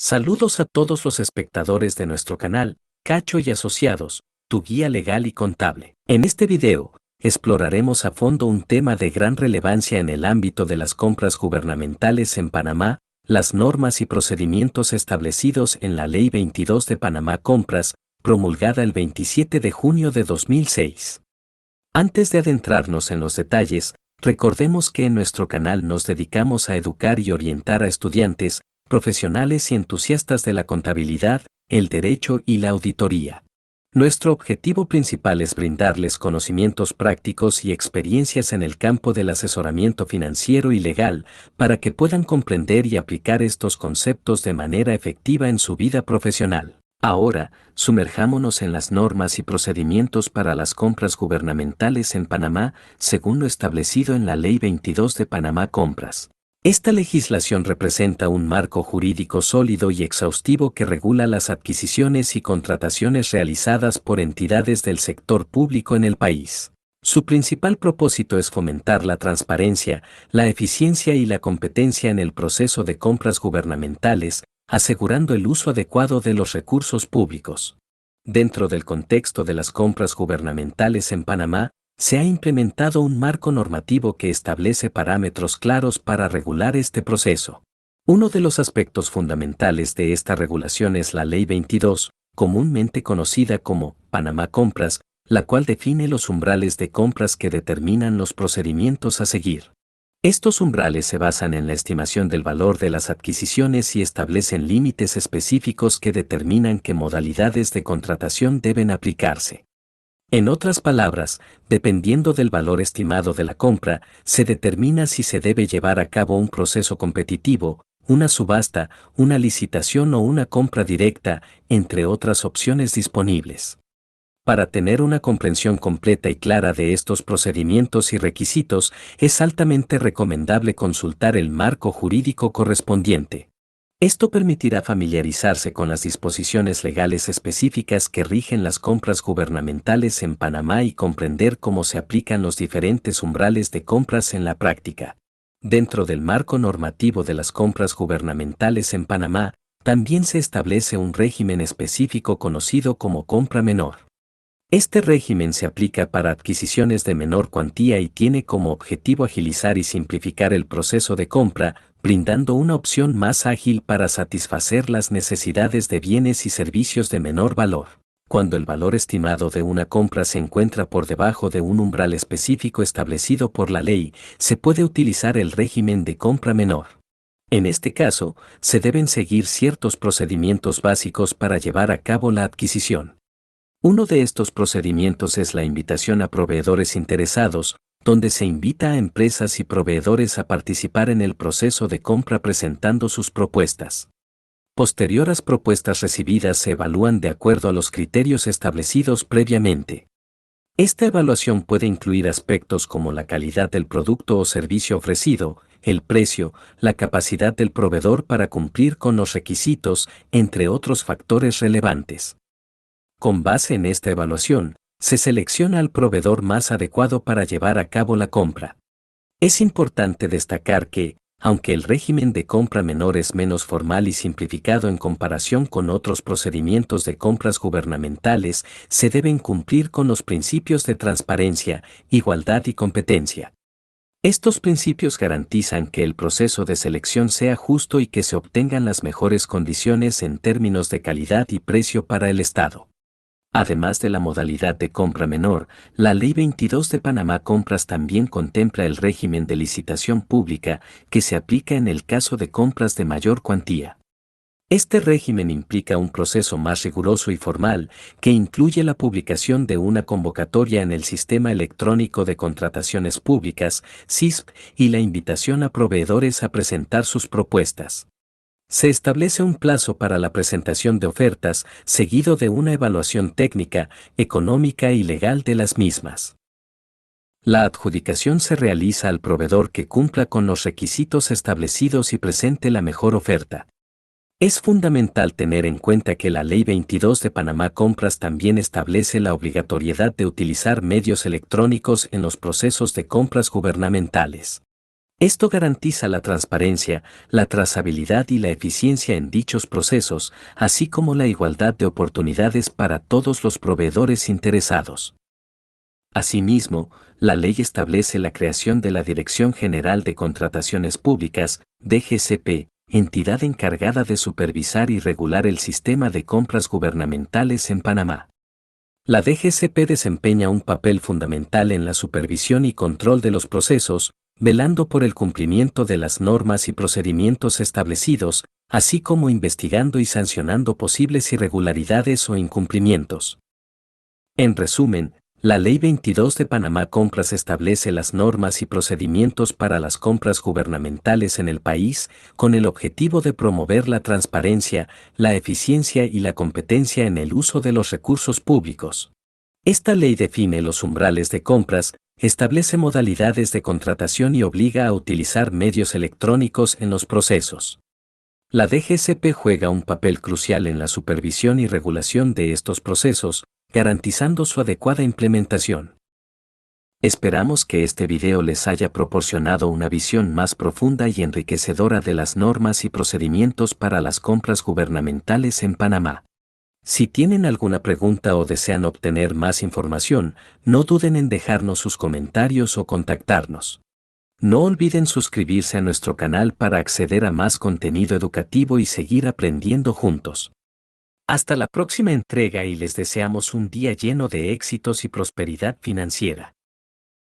Saludos a todos los espectadores de nuestro canal, Cacho y Asociados, tu guía legal y contable. En este video, exploraremos a fondo un tema de gran relevancia en el ámbito de las compras gubernamentales en Panamá, las normas y procedimientos establecidos en la Ley 22 de Panamá Compras, promulgada el 27 de junio de 2006. Antes de adentrarnos en los detalles, recordemos que en nuestro canal nos dedicamos a educar y orientar a estudiantes, profesionales y entusiastas de la contabilidad, el derecho y la auditoría. Nuestro objetivo principal es brindarles conocimientos prácticos y experiencias en el campo del asesoramiento financiero y legal para que puedan comprender y aplicar estos conceptos de manera efectiva en su vida profesional. Ahora, sumerjámonos en las normas y procedimientos para las compras gubernamentales en Panamá, según lo establecido en la Ley 22 de Panamá Compras. Esta legislación representa un marco jurídico sólido y exhaustivo que regula las adquisiciones y contrataciones realizadas por entidades del sector público en el país. Su principal propósito es fomentar la transparencia, la eficiencia y la competencia en el proceso de compras gubernamentales, asegurando el uso adecuado de los recursos públicos. Dentro del contexto de las compras gubernamentales en Panamá, se ha implementado un marco normativo que establece parámetros claros para regular este proceso. Uno de los aspectos fundamentales de esta regulación es la Ley 22, comúnmente conocida como Panamá Compras, la cual define los umbrales de compras que determinan los procedimientos a seguir. Estos umbrales se basan en la estimación del valor de las adquisiciones y establecen límites específicos que determinan qué modalidades de contratación deben aplicarse. En otras palabras, dependiendo del valor estimado de la compra, se determina si se debe llevar a cabo un proceso competitivo, una subasta, una licitación o una compra directa, entre otras opciones disponibles. Para tener una comprensión completa y clara de estos procedimientos y requisitos, es altamente recomendable consultar el marco jurídico correspondiente. Esto permitirá familiarizarse con las disposiciones legales específicas que rigen las compras gubernamentales en Panamá y comprender cómo se aplican los diferentes umbrales de compras en la práctica. Dentro del marco normativo de las compras gubernamentales en Panamá, también se establece un régimen específico conocido como compra menor. Este régimen se aplica para adquisiciones de menor cuantía y tiene como objetivo agilizar y simplificar el proceso de compra, brindando una opción más ágil para satisfacer las necesidades de bienes y servicios de menor valor. Cuando el valor estimado de una compra se encuentra por debajo de un umbral específico establecido por la ley, se puede utilizar el régimen de compra menor. En este caso, se deben seguir ciertos procedimientos básicos para llevar a cabo la adquisición. Uno de estos procedimientos es la invitación a proveedores interesados, donde se invita a empresas y proveedores a participar en el proceso de compra presentando sus propuestas. Posteriores propuestas recibidas se evalúan de acuerdo a los criterios establecidos previamente. Esta evaluación puede incluir aspectos como la calidad del producto o servicio ofrecido, el precio, la capacidad del proveedor para cumplir con los requisitos, entre otros factores relevantes. Con base en esta evaluación, se selecciona al proveedor más adecuado para llevar a cabo la compra. Es importante destacar que, aunque el régimen de compra menor es menos formal y simplificado en comparación con otros procedimientos de compras gubernamentales, se deben cumplir con los principios de transparencia, igualdad y competencia. Estos principios garantizan que el proceso de selección sea justo y que se obtengan las mejores condiciones en términos de calidad y precio para el Estado. Además de la modalidad de compra menor, la Ley 22 de Panamá Compras también contempla el régimen de licitación pública que se aplica en el caso de compras de mayor cuantía. Este régimen implica un proceso más riguroso y formal que incluye la publicación de una convocatoria en el Sistema Electrónico de Contrataciones Públicas, SISP, y la invitación a proveedores a presentar sus propuestas. Se establece un plazo para la presentación de ofertas, seguido de una evaluación técnica, económica y legal de las mismas. La adjudicación se realiza al proveedor que cumpla con los requisitos establecidos y presente la mejor oferta. Es fundamental tener en cuenta que la Ley 22 de Panamá Compras también establece la obligatoriedad de utilizar medios electrónicos en los procesos de compras gubernamentales. Esto garantiza la transparencia, la trazabilidad y la eficiencia en dichos procesos, así como la igualdad de oportunidades para todos los proveedores interesados. Asimismo, la ley establece la creación de la Dirección General de Contrataciones Públicas, DGCP, entidad encargada de supervisar y regular el sistema de compras gubernamentales en Panamá. La DGCP desempeña un papel fundamental en la supervisión y control de los procesos, velando por el cumplimiento de las normas y procedimientos establecidos, así como investigando y sancionando posibles irregularidades o incumplimientos. En resumen, la Ley 22 de Panamá Compras establece las normas y procedimientos para las compras gubernamentales en el país, con el objetivo de promover la transparencia, la eficiencia y la competencia en el uso de los recursos públicos. Esta ley define los umbrales de compras, establece modalidades de contratación y obliga a utilizar medios electrónicos en los procesos. La DGCP juega un papel crucial en la supervisión y regulación de estos procesos, garantizando su adecuada implementación. Esperamos que este video les haya proporcionado una visión más profunda y enriquecedora de las normas y procedimientos para las compras gubernamentales en Panamá. Si tienen alguna pregunta o desean obtener más información, no duden en dejarnos sus comentarios o contactarnos. No olviden suscribirse a nuestro canal para acceder a más contenido educativo y seguir aprendiendo juntos. Hasta la próxima entrega y les deseamos un día lleno de éxitos y prosperidad financiera.